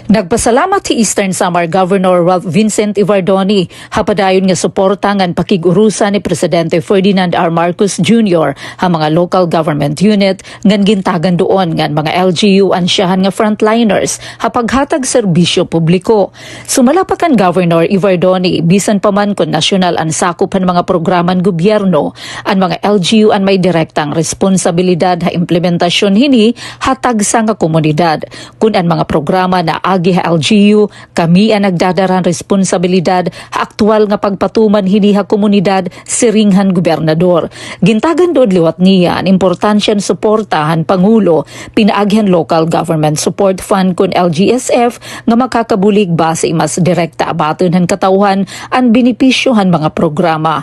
Nagpasalamat si Eastern Samar Governor Ralph Vincent Ivardoni hapadayon nga suporta ngan pakigurusa ni Presidente Ferdinand R. Marcos Jr. ang mga local government unit ngan gintagan doon ngan mga LGU ansyahan nga frontliners hapaghatag serbisyo publiko. Sumalapat ang Governor Ivardoni bisan pa man kun nasyonal ang sakop ang mga programang gobyerno, ang mga LGU ang may direktang responsibilidad ha implementasyon hini hatag sa nga komunidad. Kun ang mga programa na agi ha LGU, kami ang nagdadaran responsibilidad ha aktual nga pagpatuman hini ha komunidad siringhan gobernador. Gintagan doon liwat niya ang importansyan suportahan Pangulo, pinaagyan Local Government Support Fund kun LGSF nga makakabulig ba sa mas direkta abaton han katawhan ang benepisyohan mga programa.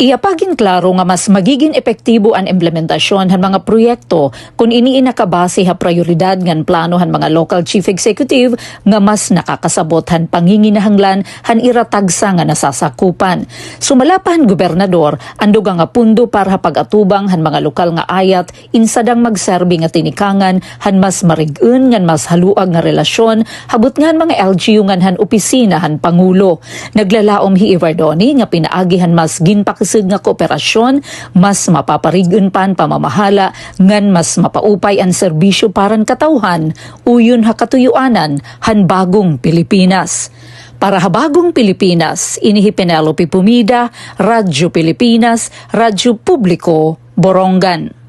Iapagin klaro nga mas magiging epektibo ang implementasyon han mga proyekto kung iniinakabase ha prioridad ngan plano han mga local chief executive nga mas nakakasabot han panginginahanglan han iratagsa nga nasasakupan. Sumalapan gobernador andog nga pundo para pag-atubang han mga lokal nga ayat insadang magserbi nga tinikangan han mas marig-en ngan mas haluag nga relasyon habot ngan mga LGU ngan han opisina han Pangulo. Naglalaom hi Ivardoni nga pinaagi han mas ginpakisig nga kooperasyon, mas mapaparig-en pan pamamahala ngan mas mapaupay ang serbisyo paran katawhan uyon ha katuyuanan han bagong Pilipinas. Para habagong Pilipinas, inihi Penelope Pumida, Radyo Pilipinas, Radyo Publiko, Borongan.